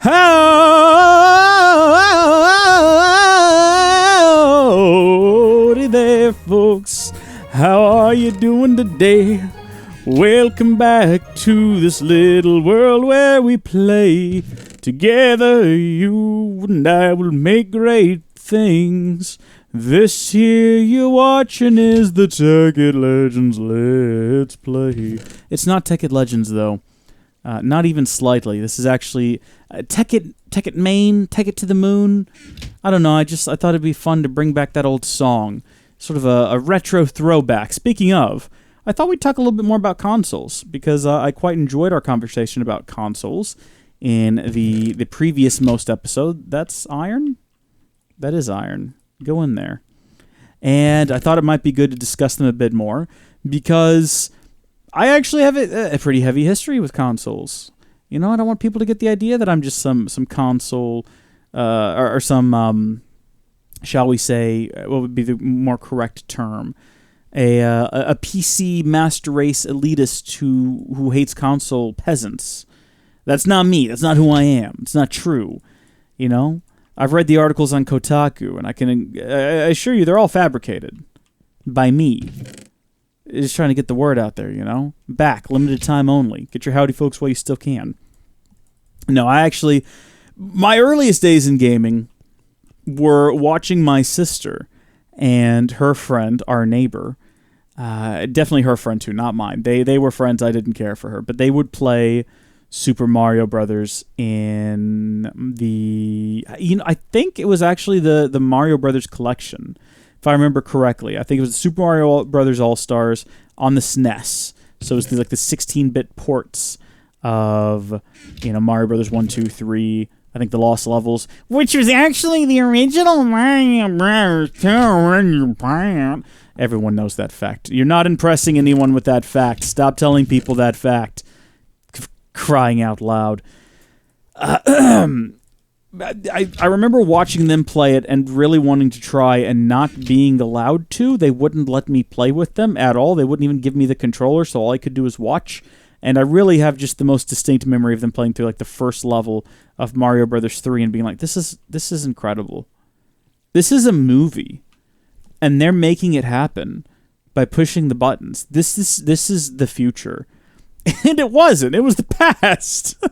Howdy there, folks. How are you doing today? Welcome back to this little world where we play. Together, you and I will make great things. This here you're watching is the Tekkit Legends Let's Play. It's not Tekkit Legends, though. Not even slightly. This is actually Tekkit Main, Tekkit to the Moon. I don't know, I thought it'd be fun to bring back that old song. Sort of a retro throwback. Speaking of, I thought we'd talk a little bit more about consoles, because I quite enjoyed our conversation about consoles in the previous most episode. That's Iron? That is Iron. Go in there. And I thought it might be good to discuss them a bit more, because I actually have a pretty heavy history with consoles. You know, I don't want people to get the idea that I'm just some console, or some, shall we say, what would be the more correct term? A PC master race elitist who hates console peasants. That's not me. That's not who I am. It's not true. You know? I've read the articles on Kotaku, and I can assure you they're all fabricated. By me. Just trying to get the word out there, you know? Back, limited time only. Get your howdy folks while you still can. No, my earliest days in gaming were watching my sister and her friend, our neighbor, definitely her friend too, not mine. They were friends, I didn't care for her, but they would play Super Mario Brothers in I think it was actually the Mario Brothers collection, if I remember correctly. I think it was Super Mario Brothers All-Stars on the SNES. So it was like the 16-bit ports of, Mario Brothers 1, 2, 3, I think the Lost Levels, which was actually the original Mario Brothers 2. Everyone knows that fact. You're not impressing anyone with that fact. Stop telling people that fact. Crying out loud. I remember watching them play it and really wanting to try and not being allowed to. They wouldn't let me play with them at all. They wouldn't even give me the controller, so all I could do was watch. And I really have just the most distinct memory of them playing through like the first level of Mario Brothers 3 and being like, this is incredible. This is a movie. And they're making it happen by pushing the buttons. This is the future. And it wasn't. It was the past.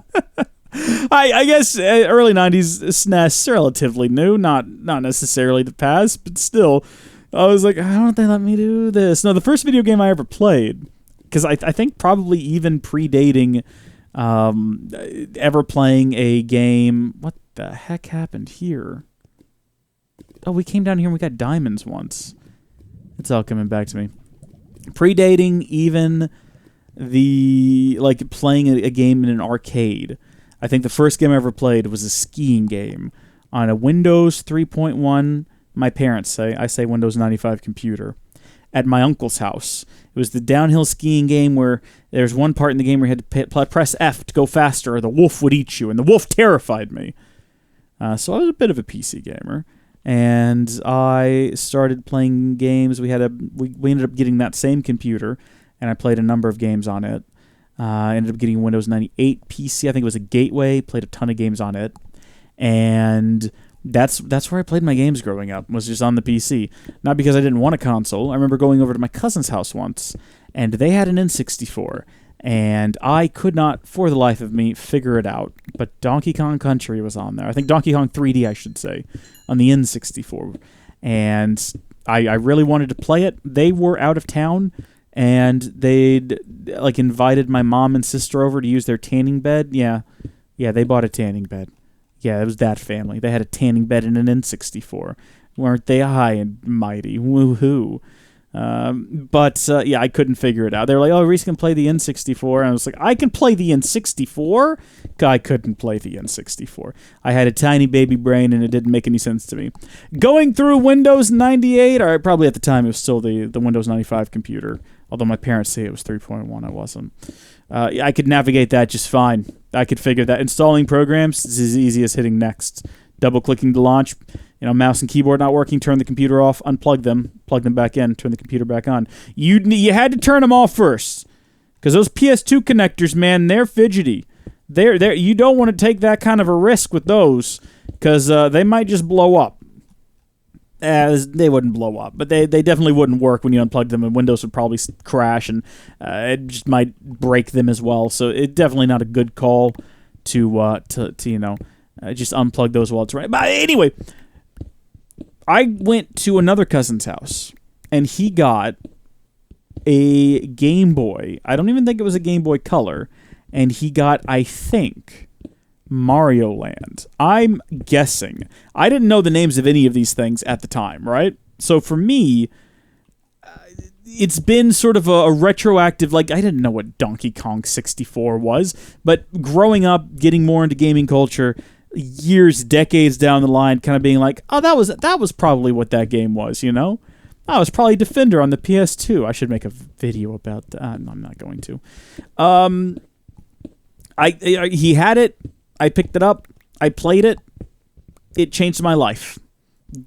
I guess early 90s SNES, relatively new. Not necessarily the past, but still. I was like, how don't they let me do this? No, the first video game I ever played, because I think probably even predating ever playing a game. What the heck happened here? Oh, we came down here and we got diamonds once. It's all coming back to me. Predating even playing a game in an arcade. I think the first game I ever played was a skiing game on a Windows 3.1, my parents say, I say Windows 95 computer, at my uncle's house. It was the downhill skiing game where there's one part in the game where you had to press F to go faster or the wolf would eat you, and the wolf terrified me. So I was a bit of a PC gamer, and I started playing games. We ended up getting that same computer, and I played a number of games on it. I ended up getting a Windows 98 PC. I think it was a gateway. Played a ton of games on it. And that's where I played my games growing up, was just on the PC. Not because I didn't want a console. I remember going over to my cousin's house once, and they had an N64. And I could not, for the life of me, figure it out. But Donkey Kong Country was on there. I think Donkey Kong 3D, I should say, on the N64. And I really wanted to play it. They were out of town, and they'd invited my mom and sister over to use their tanning bed. Yeah, they bought a tanning bed. Yeah, it was that family. They had a tanning bed and an N64. Weren't they high and mighty? Woohoo. But I couldn't figure it out. They were like, oh, Reese can play the N64. And I was like, I can play the N64? I couldn't play the N64. I had a tiny baby brain, and it didn't make any sense to me. Going through Windows 98, or probably at the time it was still the Windows 95 computer, although my parents say it was 3.1, I wasn't. I could navigate that just fine. I could figure that. Installing programs is as easy as hitting next. Double-clicking to launch, mouse and keyboard not working, turn the computer off, unplug them, plug them back in, turn the computer back on. You had to turn them off first, because those PS2 connectors, man, they're fidgety. You don't want to take that kind of a risk with those, because they might just blow up. As they wouldn't blow up, but they definitely wouldn't work when you unplug them, and Windows would probably crash, and it just might break them as well. So it's definitely not a good call to just unplug those while it's running. But anyway, I went to another cousin's house, and he got a Game Boy. I don't even think it was a Game Boy Color, and he got, I think, Mario Land. I'm guessing. I didn't know the names of any of these things at the time, right? So for me, it's been sort of a retroactive, like, I didn't know what Donkey Kong 64 was, but growing up, getting more into gaming culture, years, decades down the line, kind of being like, oh, that was probably what that game was, you know? Oh, it was probably Defender on the PS2. I should make a video about that. No, I'm not going to. He had it. I picked it up. I played it. It changed my life.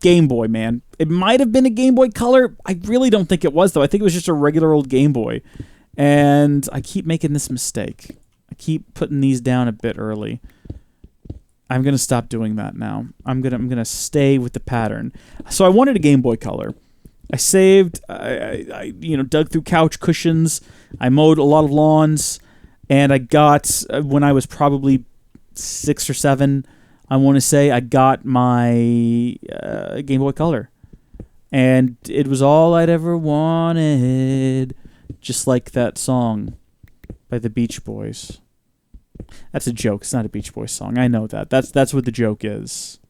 Game Boy, man. It might have been a Game Boy Color. I really don't think it was, though. I think it was just a regular old Game Boy. And I keep making this mistake. I keep putting these down a bit early. I'm going to stop doing that now. I'm gonna stay with the pattern. So I wanted a Game Boy Color. I saved, I dug through couch cushions. I mowed a lot of lawns. And I got, when I was probably 6 or 7, I want to say, I got my Game Boy Color. And it was all I'd ever wanted. Just like that song by the Beach Boys. That's a joke. It's not a Beach Boys song. I know that. That's what the joke is.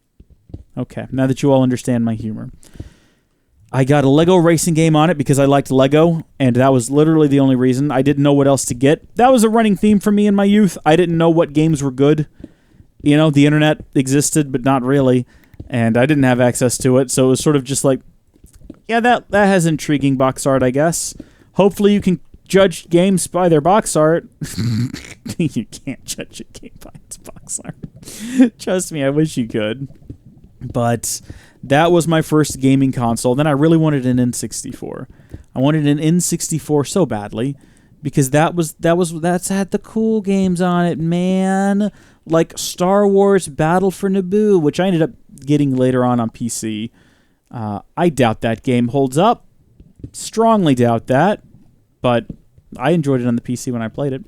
Okay, now that you all understand my humor. I got a Lego racing game on it because I liked Lego, and that was literally the only reason. I didn't know what else to get. That was a running theme for me in my youth. I didn't know what games were good. You know, the internet existed, but not really, and I didn't have access to it, so it was sort of just like, yeah, that has intriguing box art, I guess. Hopefully you can judge games by their box art. You can't judge a game by its box art. Trust me, I wish you could. But that was my first gaming console. Then I really wanted an N64. I wanted an N64 so badly because that's had the cool games on it, man. Like Star Wars Battle for Naboo, which I ended up getting later on PC. I doubt that game holds up. Strongly doubt that. But I enjoyed it on the PC when I played it.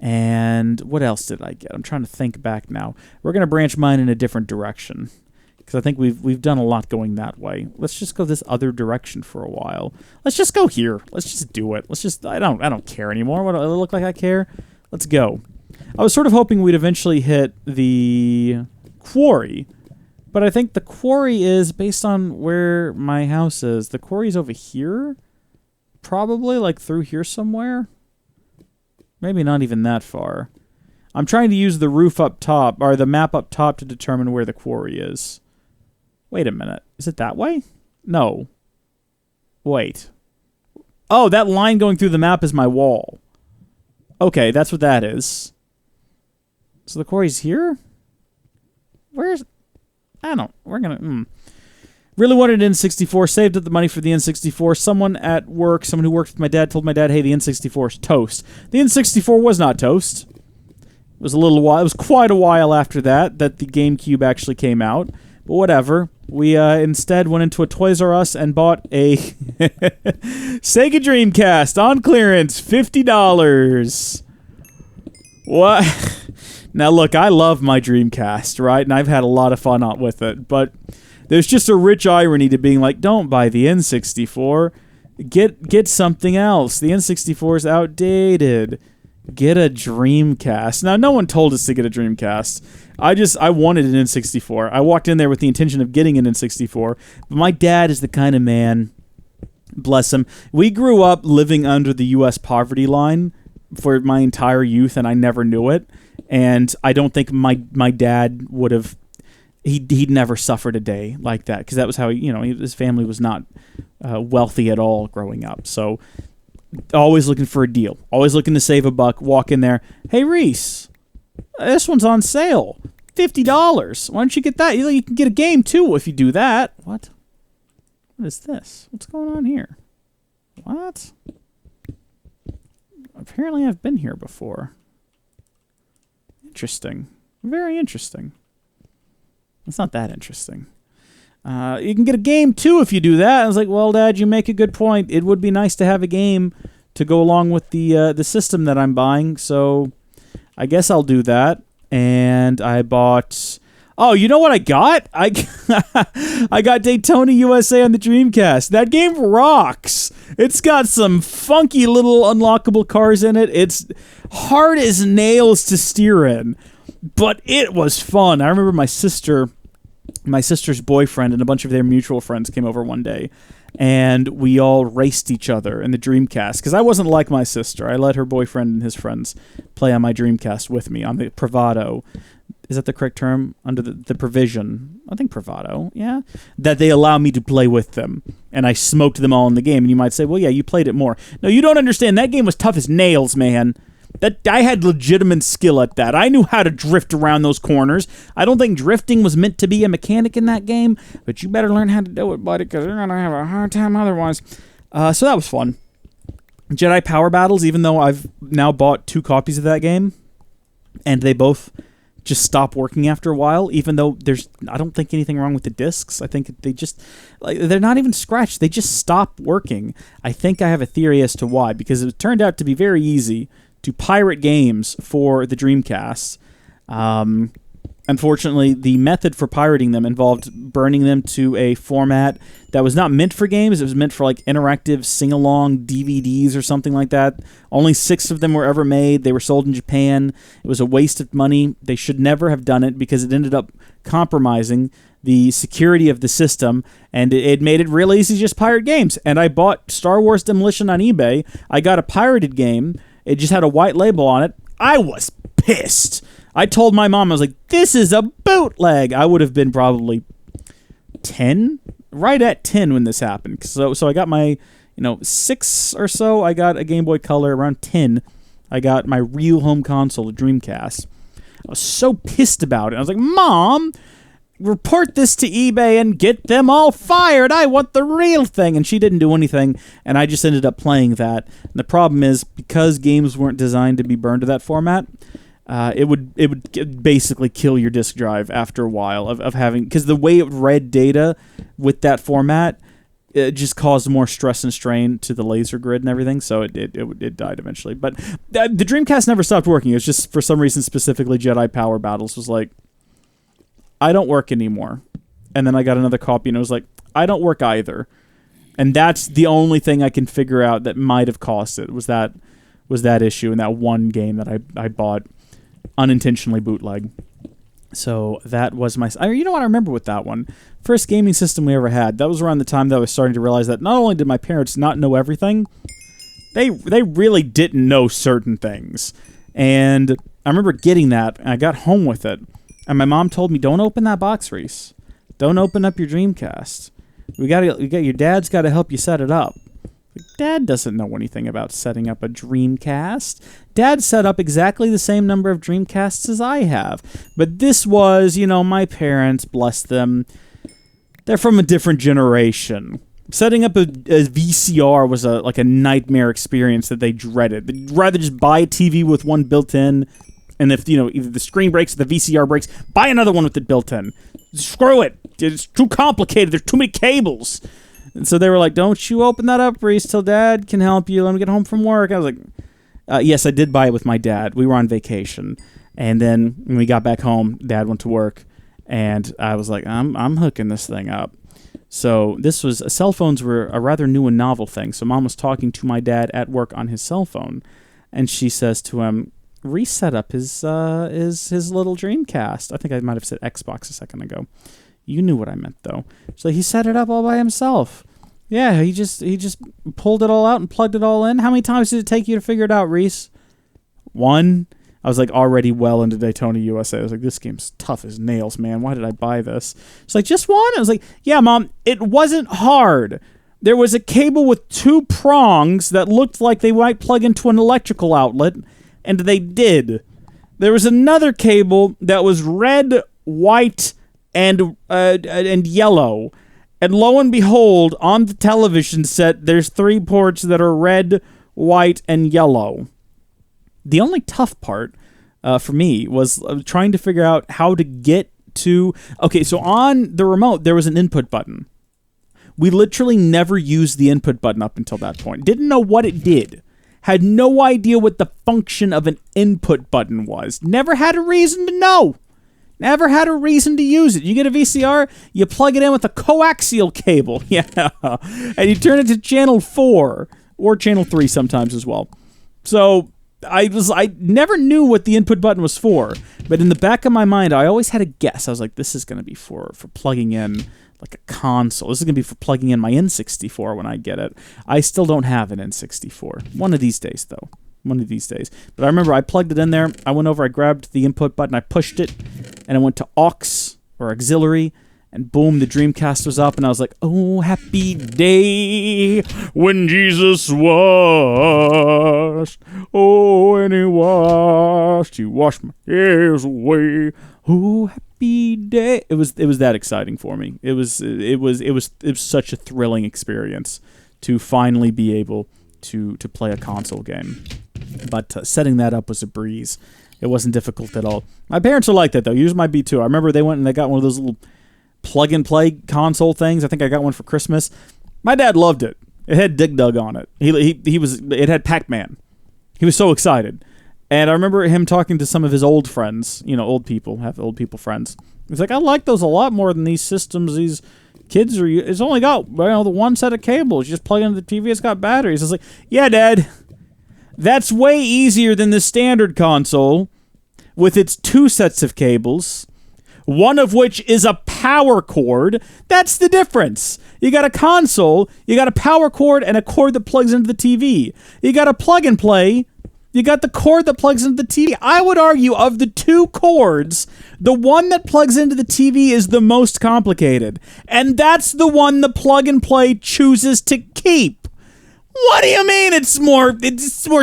And what else did I get? I'm trying to think back now. We're going to branch mine in a different direction. Because I think we've done a lot going that way. Let's just go this other direction for a while. Let's just go here. Let's just do it. I don't care anymore. What do I look like I care? Let's go. I was sort of hoping we'd eventually hit the quarry. But I think the quarry is based on where my house is. The quarry's over here? Probably like through here somewhere? Maybe not even that far. I'm trying to use the roof up top, or the map up top to determine where the quarry is. Wait a minute. Is it that way? No. Wait. Oh, that line going through the map is my wall. Okay, that's what that is. So the quarry's here? Where's... I don't... We're gonna... Really wanted an N64. Saved up the money for the N64. Someone at work, someone who worked with my dad, told my dad, hey, the N64 is toast. The N64 was not toast. It was a little while. It was quite a while after that the GameCube actually came out. But whatever. We instead went into a Toys R Us and bought a Sega Dreamcast on clearance, $50. What? Now look, I love my Dreamcast, right? And I've had a lot of fun with it. But there's just a rich irony to being like, don't buy the N64. Get something else. The N64 is outdated. Get a Dreamcast. Now, no one told us to get a Dreamcast. I wanted an N64. I walked in there with the intention of getting an N64. But my dad is the kind of man, bless him. We grew up living under the U.S. poverty line for my entire youth, and I never knew it. And I don't think my dad would have... He'd never suffered a day like that, because that was how, his family was not wealthy at all growing up. So... always looking for a deal. Always looking to save a buck. Walk in there. Hey, Reese, this one's on sale. $50. Why don't you get that? You can get a game, too, if you do that. What? What is this? What's going on here? What? Apparently I've been here before. Interesting. Very interesting. It's not that interesting. You can get a game, too, if you do that. I was like, well, Dad, you make a good point. It would be nice to have a game to go along with the system that I'm buying, so I guess I'll do that. And I bought... Oh, you know what I got? I got Daytona USA on the Dreamcast. That game rocks. It's got some funky little unlockable cars in it. It's hard as nails to steer in, but it was fun. I remember my sister's boyfriend and a bunch of their mutual friends came over one day, and we all raced each other in the Dreamcast, because I wasn't like my sister. I let her boyfriend and his friends play on my Dreamcast with me, on the Bravado. Is that the correct term? Under the provision, I think Bravado, yeah, that they allow me to play with them, and I smoked them all in the game. And you might say, well, yeah, you played it more. No, you don't understand. That game was tough as nails, man. That I had legitimate skill at that. I knew how to drift around those corners. I don't think drifting was meant to be a mechanic in that game, but you better learn how to do it, buddy, because you're going to have a hard time otherwise. So that was fun. Jedi Power Battles, even though I've now bought 2 copies of that game, and they both just stop working after a while, even though I don't think anything wrong with the discs. I think they just, they're not even scratched. They just stop working. I think I have a theory as to why, because it turned out to be very easy to pirate games for the Dreamcast. Unfortunately, the method for pirating them involved burning them to a format that was not meant for games. It was meant for like interactive sing-along DVDs or something like that. Only 6 of them were ever made. They were sold in Japan. It was a waste of money. They should never have done it because it ended up compromising the security of the system, and it made it real easy to just pirate games. And I bought Star Wars Demolition on eBay. I got a pirated game. It just had a white label on it. I was pissed. I told my mom, I was like, this is a bootleg. I would have been probably 10, right at 10 when this happened. So I got my, 6 or so. I got a Game Boy Color. Around 10, I got my real home console, the Dreamcast. I was so pissed about it. I was like, Mom, report this to eBay and get them all fired. I want the real thing. And she didn't do anything, and I just ended up playing that. And the problem is, because games weren't designed to be burned to that format, it would basically kill your disk drive after a while of having, because the way it read data with that format, it just caused more stress and strain to the laser grid and everything, so it died eventually. But the Dreamcast never stopped working. It was just, for some reason, specifically Jedi Power Battles was like, I don't work anymore. And then I got another copy, and it was like, I don't work either. And that's the only thing I can figure out that might have caused it, was that issue in that one game that I bought unintentionally bootleg. So that was my... You know what I remember with that one? First gaming system we ever had. That was around the time that I was starting to realize that not only did my parents not know everything, they really didn't know certain things. And I remember getting that, and I got home with it. And my mom told me, don't open that box, Reese. Don't open up your Dreamcast. Your dad's got to help you set it up. Dad doesn't know anything about setting up a Dreamcast. Dad set up exactly the same number of Dreamcasts as I have. But this was, my parents, bless them, they're from a different generation. Setting up a VCR was like a nightmare experience that they dreaded. They'd rather just buy a TV with one built in, and if, either the screen breaks or the VCR breaks, buy another one with it built in. Screw it. It's too complicated. There's too many cables. And so they were like, don't you open that up, Reese, till Dad can help you. Let me get home from work. I was like, yes, I did buy it with my dad. We were on vacation. And then when we got back home, Dad went to work. And I was like, I'm hooking this thing up. So cell phones were a rather new and novel thing. So Mom was talking to my dad at work on his cell phone. And she says to him, Reese set up his little Dreamcast. I think I might have said Xbox a second ago. You knew what I meant, though. So he set it up all by himself. Yeah, he just pulled it all out and plugged it all in. How many times did it take you to figure it out, Reese? 1. I was like already well into Daytona USA. I was like, this game's tough as nails, man. Why did I buy this? It's like, just 1? I was like, yeah, Mom, it wasn't hard. There was a cable with 2 prongs that looked like they might plug into an electrical outlet, and they did. There was another cable that was red, white, and yellow. And lo and behold, on the television set, there's 3 ports that are red, white, and yellow. The only tough part for me was trying to figure out how to get to... Okay, so on the remote, there was an input button. We literally never used the input button up until that point. Didn't know what it did. Had no idea what the function of an input button was. Never had a reason to know. Never had a reason to use it. You get a VCR, you plug it in with a coaxial cable. Yeah. And you turn it to channel 4 or channel 3 sometimes as well. So I never knew what the input button was for, but in the back of my mind, I always had a guess. I was like, this is going to be for plugging in like a console. This is going to be for plugging in my N64 when I get it. I still don't have an N64. One of these days, though. One of these days. But I remember I plugged it in there. I went over, I grabbed the input button, I pushed it, and I went to aux, or auxiliary, and boom, the Dreamcast was up, and I was like, oh, happy day when Jesus washed. Oh, and he washed my cares away. Oh, happy day. It was that exciting for me. It was such a thrilling experience to finally be able to play a console game. But setting that up was a breeze. It wasn't difficult at all. My parents are like that, though. Yours might be, too. I remember they went and they got one of those little plug-and-play console things. I think I got one for Christmas. My dad loved it. It had Dig Dug on it. It had Pac-Man. He was so excited. And I remember him talking to some of his old friends. You know, old people have old people friends. He's like, I like those a lot more than these systems. These kids are... It's only got, the one set of cables. You just plug into the TV, it's got batteries. I was like, yeah, Dad. That's way easier than the standard console with its 2 sets of cables, one of which is a power cord. That's the difference. You got a console, you got a power cord and a cord that plugs into the TV. You got a plug and play, you got the cord that plugs into the TV. I would argue of the 2 cords, the one that plugs into the TV is the most complicated. And that's the one the plug and play chooses to keep. What do you mean it's more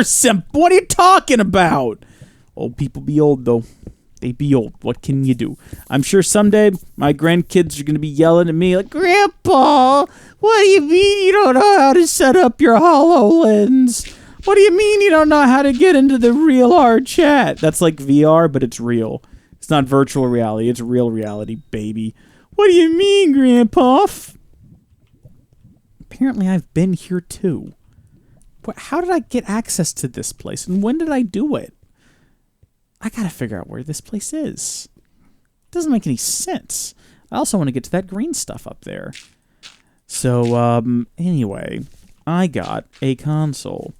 simple? What are you talking about? Old people be old, though. They be old. What can you do? I'm sure someday my grandkids are going to be yelling at me like, Grandpa, what do you mean you don't know how to set up your HoloLens? What do you mean you don't know how to get into the real hard chat? That's like VR, but it's real. It's not virtual reality. It's real reality, baby. What do you mean, Grandpa? Apparently I've been here too. How did I get access to this place, and when did I do it? I gotta figure out where this place is. It doesn't make any sense. I also want to get to that green stuff up there. So, anyway, I got a console,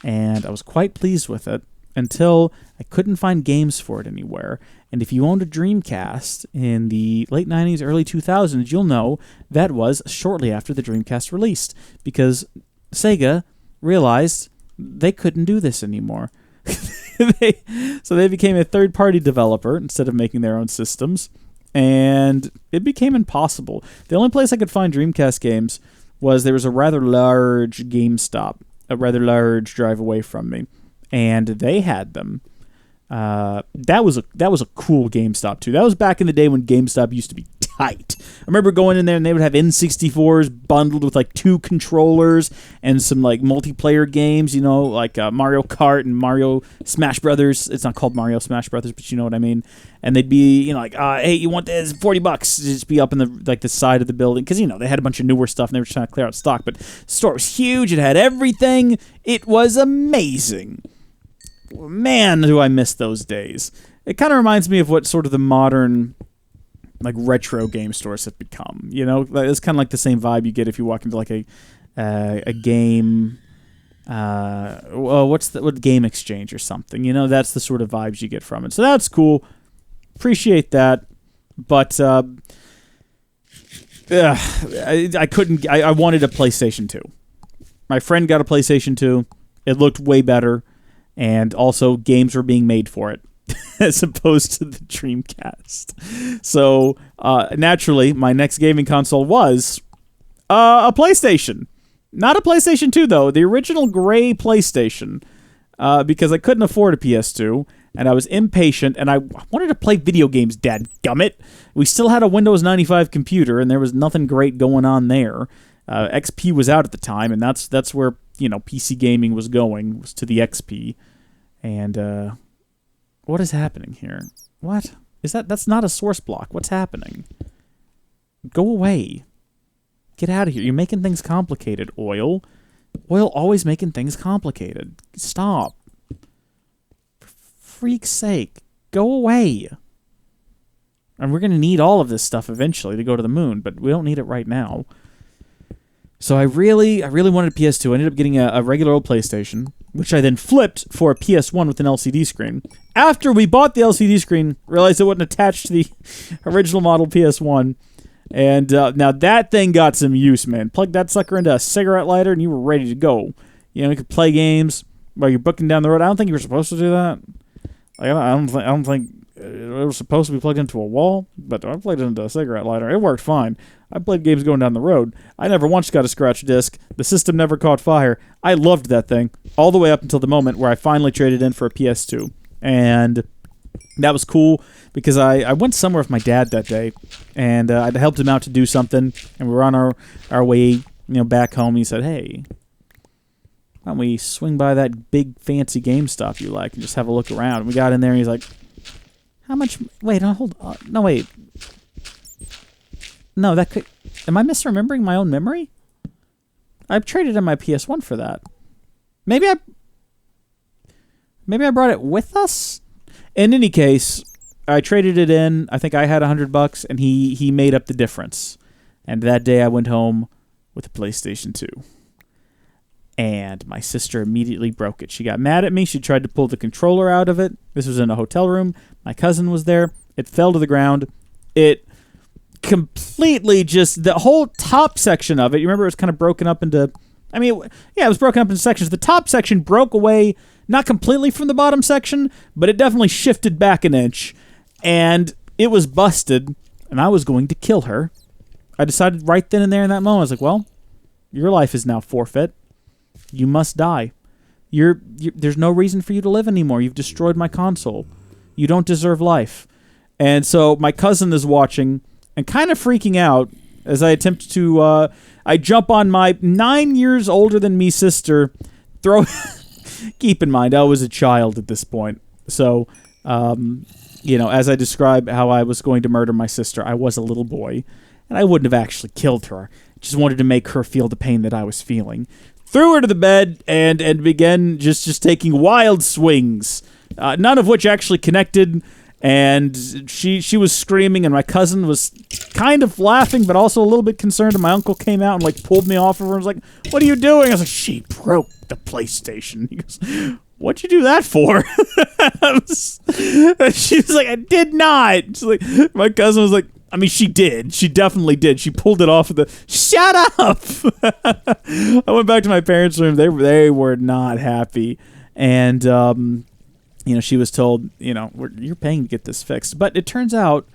and I was quite pleased with it until I couldn't find games for it anywhere. And if you owned a Dreamcast in the late 90s, early 2000s, you'll know that was shortly after the Dreamcast released, because Sega realized they couldn't do this anymore. So they became a third-party developer instead of making their own systems, and it became impossible. The only place I could find Dreamcast games was there was a rather large GameStop, a rather large drive away from me, and they had them. That was a cool GameStop too. That was back in the day when GameStop used to be tight. I remember going in there and they would have N64s bundled with like 2 controllers and some like multiplayer games, like Mario Kart and Mario Smash Brothers. It's not called Mario Smash Brothers, but you know what I mean. And they'd be, like, hey, you want this? $40. Just be up in the side of the building because they had a bunch of newer stuff and they were trying to clear out stock. But the store was huge. It had everything. It was amazing. Man, do I miss those days. It kind of reminds me of what sort of the modern, like, retro game stores have become. It's kind of like the same vibe you get if you walk into, like, a game, what Game Exchange or something. That's the sort of vibes you get from it. So that's cool. Appreciate that. But, I couldn't, I wanted a PlayStation 2. My friend got a PlayStation 2. It looked way better. And also, games were being made for it, as opposed to the Dreamcast. So, naturally, my next gaming console was a PlayStation. Not a PlayStation 2, though. The original gray PlayStation. Because I couldn't afford a PS2, and I was impatient, and I wanted to play video games, dadgummit. We still had a Windows 95 computer, and there was nothing great going on there. XP was out at the time, and that's where, PC gaming was going, was to the XP. And, What is happening here? What? That's not a source block. What's happening? Go away. Get out of here. You're making things complicated, Oil. Oil always making things complicated. Stop. For freak's sake. Go away. And we're going to need all of this stuff eventually to go to the moon, but we don't need it right now. So I really wanted a PS2. I ended up getting a regular old PlayStation, which I then flipped for a PS1 with an LCD screen. After we bought the LCD screen, realized it wasn't attached to the original model PS1. And now that thing got some use, man. Plug that sucker into a cigarette lighter and you were ready to go. You know, you could play games while you're booking down the road. I don't think you were supposed to do that. Like, I don't think it was supposed to be plugged into a wall, but I plugged it into a cigarette lighter. It worked fine. I played games going down the road. I never once got a scratch disc. The system never caught fire. I loved that thing all the way up until the moment where I finally traded in for a PS2. And that was cool because I went somewhere with my dad that day, and I'd helped him out to do something, and we were on our way, back home. He said, "Hey, why don't we swing by that big fancy GameStop you like and just have a look around?" And we got in there, and he's like, "How much? Wait, hold on. No, wait. No, that could... Am I misremembering my own memory? I traded in my PS1 for that. Maybe I brought it with us? In any case, I traded it in. I think I had $100, and he made up the difference. And that day I went home with a PlayStation 2. And my sister immediately broke it. She got mad at me. She tried to pull the controller out of it. This was in a hotel room. My cousin was there. It fell to the ground. It completely just... The whole top section of it, you remember it was kind of broken up into... it was broken up into sections. The top section broke away, not completely from the bottom section, but it definitely shifted back an inch. And it was busted, and I was going to kill her. I decided right then and there in that moment, I was like, well, your life is now forfeit. You must die. There's no reason for you to live anymore. You've destroyed my console. You don't deserve life. And so my cousin is watching and kind of freaking out as I attempt to... I jump on my 9 years older than me sister, throw... Keep in mind, I was a child at this point. So, as I describe how I was going to murder my sister, I was a little boy. And I wouldn't have actually killed her. Just wanted to make her feel the pain that I was feeling. Threw her to the bed and began just taking wild swings, none of which actually connected. And she was screaming, and my cousin was kind of laughing, but also a little bit concerned. And my uncle came out and pulled me off of her and was like, "What are you doing?" I was like, "She broke the PlayStation." He goes, "What'd you do that for?" She was like, "I did not." She's like, my cousin was like, she did. She definitely did. She pulled it off of the... Shut up! I went back to my parents' room. They were not happy. And, she was told, you're paying to get this fixed. But it turns out,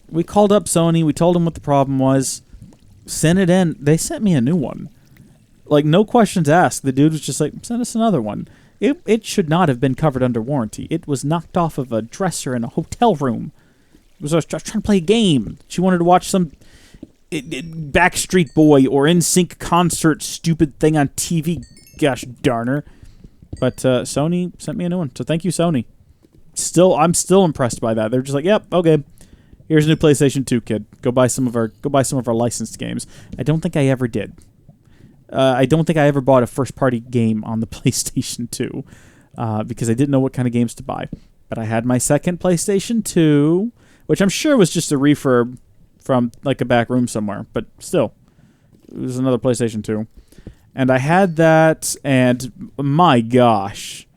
we called up Sony. We told them what the problem was. Sent it in. They sent me a new one. No questions asked. The dude was just like, send us another one. It should not have been covered under warranty. It was knocked off of a dresser in a hotel room. I was trying to play a game. She wanted to watch some Backstreet Boy or NSYNC concert stupid thing on TV. Gosh darn her. But Sony sent me a new one. So thank you, Sony. I'm still impressed by that. They're just like, yep, okay. Here's a new PlayStation 2, kid. Go buy some of our licensed games. I don't think I ever did. I don't think I ever bought a first-party game on the PlayStation 2 because I didn't know what kind of games to buy. But I had my second PlayStation 2, which I'm sure was just a refurb from a back room somewhere. But still, it was another PlayStation 2. And I had that, and my gosh,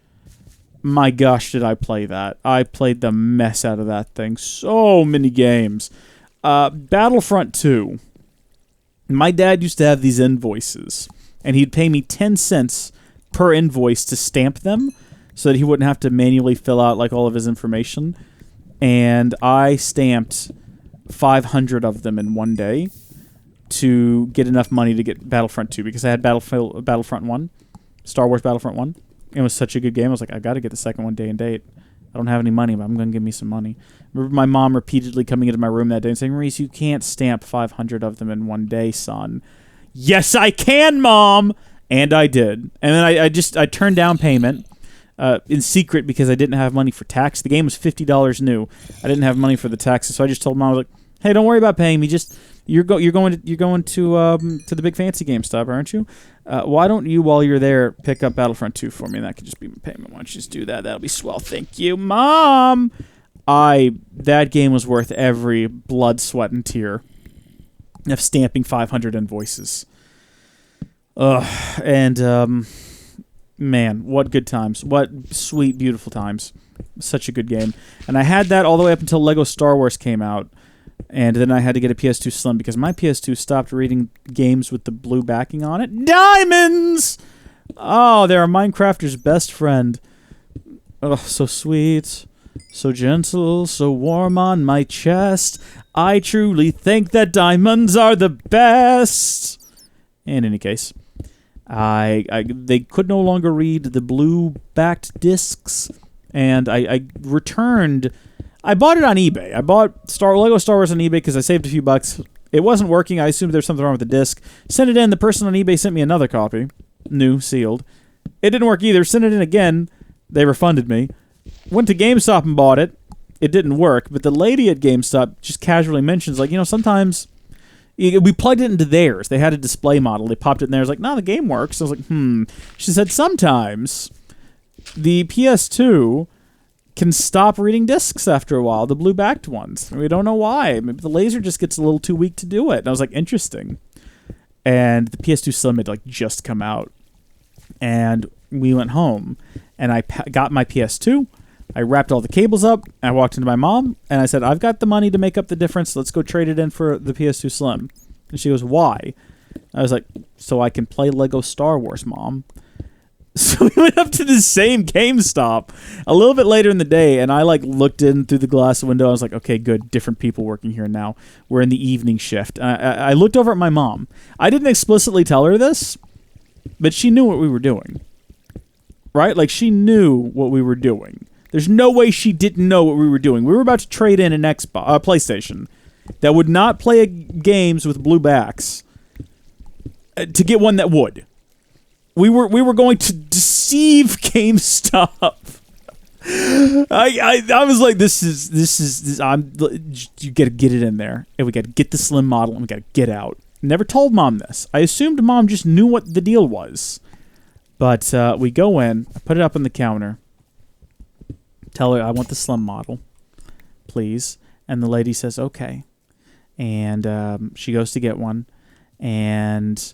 did I play that. I played the mess out of that thing. So many games. Battlefront 2. My dad used to have these invoices, and he'd pay me 10 cents per invoice to stamp them so that he wouldn't have to manually fill out all of his information. And I stamped 500 of them in one day to get enough money to get Battlefront 2 because I had Battlefront 1, Star Wars Battlefront 1. It was such a good game. I was like, I got to get the second one day and date. I don't have any money, but I'm going to give me some money. I remember my mom repeatedly coming into my room that day and saying, "Maurice, you can't stamp 500 of them in one day, son." Yes, I can, Mom! And I did. And then I turned down payment. in secret because I didn't have money for tax. The game was $50 new. I didn't have money for the taxes, so I just told Mom, I was like, "Hey, don't worry about paying me. Just you're going to the big fancy GameStop, aren't you? Why don't you, while you're there, pick up Battlefront 2 for me? And that could just be my payment. Why don't you just do that? That'll be swell. Thank you, Mom." That game was worth every blood, sweat, and tear of stamping 500 invoices. Man, what good times. What sweet, beautiful times. Such a good game. And I had that all the way up until Lego Star Wars came out. And then I had to get a PS2 Slim because my PS2 stopped reading games with the blue backing on it. Diamonds! Oh, they're a Minecrafter's best friend. Oh, so sweet. So gentle, so warm on my chest. I truly think that diamonds are the best. In any case, they could no longer read the blue-backed discs, and I returned. I bought it on eBay. I bought Lego Star Wars on eBay because I saved a few bucks. It wasn't working. I assumed there was something wrong with the disc. Sent it in. The person on eBay sent me another copy, new, sealed. It didn't work either. Sent it in again. They refunded me. Went to GameStop and bought it. It didn't work, but the lady at GameStop just casually mentions, like, sometimes we plugged it into theirs. They had a display model. They popped it in there. I was like, no, the game works. I was like, She said, sometimes the PS2 can stop reading discs after a while, the blue-backed ones. We don't know why. Maybe the laser just gets a little too weak to do it. And I was like, interesting. And the PS2 Slim had, just come out. And we went home, and I got my PS2. I wrapped all the cables up. I walked into my mom, and I said, I've got the money to make up the difference. Let's go trade it in for the PS2 Slim. And she goes, why? I was like, so I can play Lego Star Wars, Mom. So we went up to the same GameStop a little bit later in the day, and I looked in through the glass window. I was like, okay, good, different people working here now. We're in the evening shift. I looked over at my mom. I didn't explicitly tell her this, but she knew what we were doing. Right? She knew what we were doing. There's no way she didn't know what we were doing. We were about to trade in an PlayStation that would not play games with blue backs to get one that would. We were going to deceive GameStop. I was like, this is you got to get it in there, and we got to get the Slim model, and we got to get out. Never told Mom this. I assumed Mom just knew what the deal was. But we go in, I put it up on the counter, tell her I want the Slim model, please, and the lady says okay, and she goes to get one, and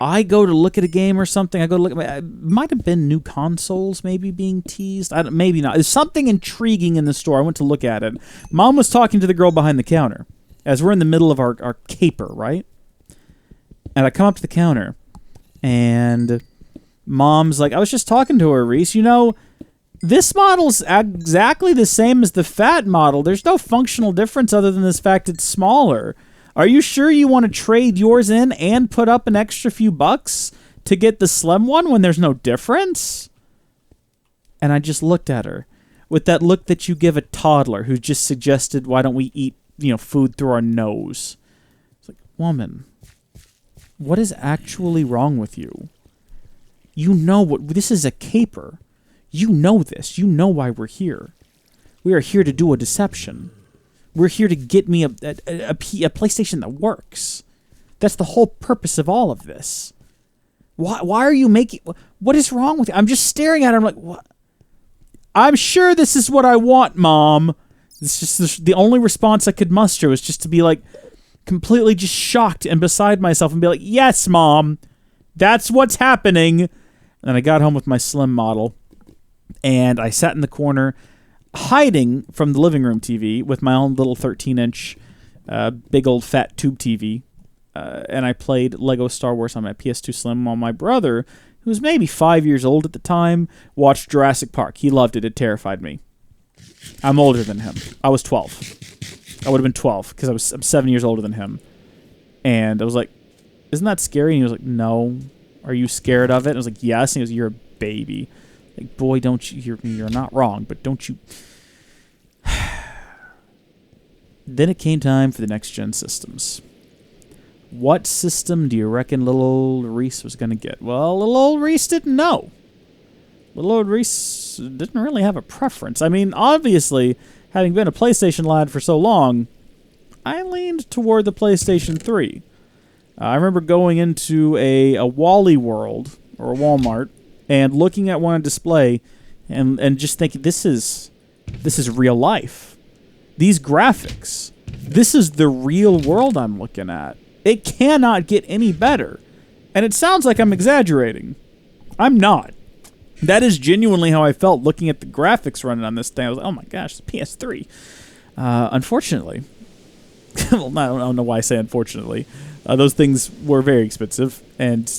I go to look at a game or something. I go to look at it might have been new consoles maybe being teased. Maybe not. There's something intriguing in the store. I went to look at it. Mom was talking to the girl behind the counter as we're in the middle of our caper, right? And I come up to the counter, and Mom's like, I was just talking to her, Reese. This model's exactly the same as the fat model. There's no functional difference other than this fact it's smaller. Are you sure you want to trade yours in and put up an extra few bucks to get the Slim one when there's no difference? And I just looked at her with that look that you give a toddler who just suggested, why don't we eat, food through our nose? It's like, woman, what is actually wrong with you? You know what, this is a caper. You know this. You know why we're here. We are here to do a deception. We're here to get me a PlayStation that works. That's the whole purpose of all of this. Why are you making... What is wrong with you? I'm just staring at her. I'm like, what? I'm sure this is what I want, Mom. It's just the only response I could muster was just to be completely just shocked and beside myself and be like, yes, Mom. That's what's happening. And then I got home with my Slim model, and I sat in the corner hiding from the living room TV with my own little 13-inch big old fat tube TV, and I played Lego Star Wars on my PS2 Slim while my brother, who was maybe 5 years old at the time, watched Jurassic Park. He loved it. It terrified me. I'm older than him. I was 12. I would have been 12 because I'm 7 years older than him. And I was like, isn't that scary? And he was like, no. Are you scared of it? And I was like, yes. And he goes, you're a baby. Like, boy, don't you... You're not wrong, but don't you... Then it came time for the next-gen systems. What system do you reckon little old Reese was going to get? Well, little old Reese didn't know. little old Reese didn't really have a preference. I mean, obviously, having been a PlayStation lad for so long, I leaned toward the PlayStation 3. I remember going into a Wally World, or a Walmart, and looking at one on display, and just thinking, this is real life. These graphics, this is the real world I'm looking at. It cannot get any better. And it sounds like I'm exaggerating. I'm not. That is genuinely how I felt looking at the graphics running on this thing. I was like, oh my gosh, the PS3. Unfortunately, well, I don't know why I say unfortunately. Those things were very expensive, and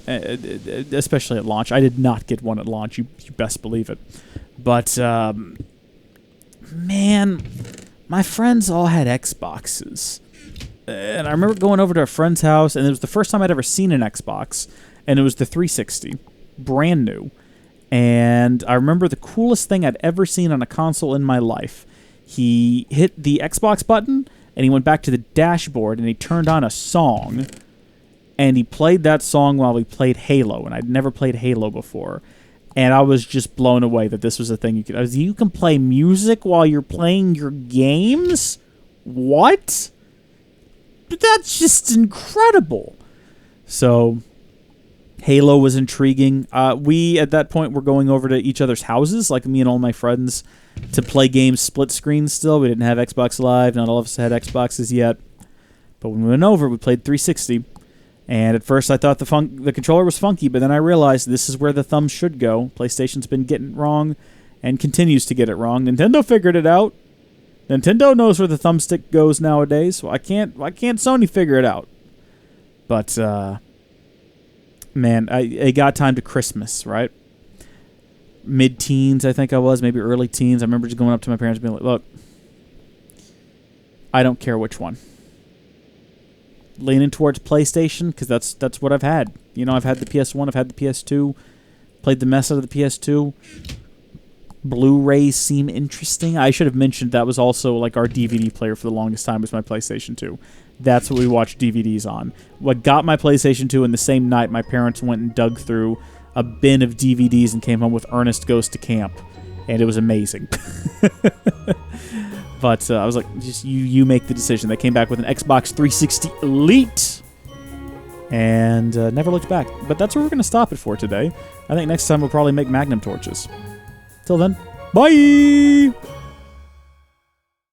especially at launch. I did not get one at launch, you best believe it. But, man, my friends all had Xboxes. And I remember going over to a friend's house, and it was the first time I'd ever seen an Xbox, and it was the 360, brand new. And I remember the coolest thing I'd ever seen on a console in my life. He hit the Xbox button, and he went back to the dashboard, and he turned on a song, and he played that song while we played Halo, and I'd never played Halo before. And I was just blown away that this was a thing you could... You can play music while you're playing your games? What? That's just incredible. So... Halo was intriguing. We, at that point, were going over to each other's houses, like me and all my friends, to play games split screen still. We didn't have Xbox Live. Not all of us had Xboxes yet. But when we went over, we played 360. And at first, I thought the controller was funky, but then I realized this is where the thumb should go. PlayStation's been getting it wrong and continues to get it wrong. Nintendo figured it out. Nintendo knows where the thumbstick goes nowadays. Why can't Sony figure it out? But, man, I got time to Christmas, right? Mid-teens, I think I was, maybe early teens. I remember just going up to my parents and being like, look, I don't care which one. Leaning towards PlayStation, because that's what I've had. You know, I've had the PS1, I've had the PS2, played the mess out of the PS2. Blu-rays seem interesting. I should have mentioned that was also like our DVD player for the longest time was my PlayStation 2. That's what we watched DVDs on. What got my PlayStation 2 in the same night, my parents went and dug through a bin of DVDs and came home with Ernest Goes to Camp. And it was amazing. But I was like, just you make the decision. They came back with an Xbox 360 Elite. And never looked back. But that's where we're going to stop it for today. I think next time we'll probably make Magnum torches. Till then, bye!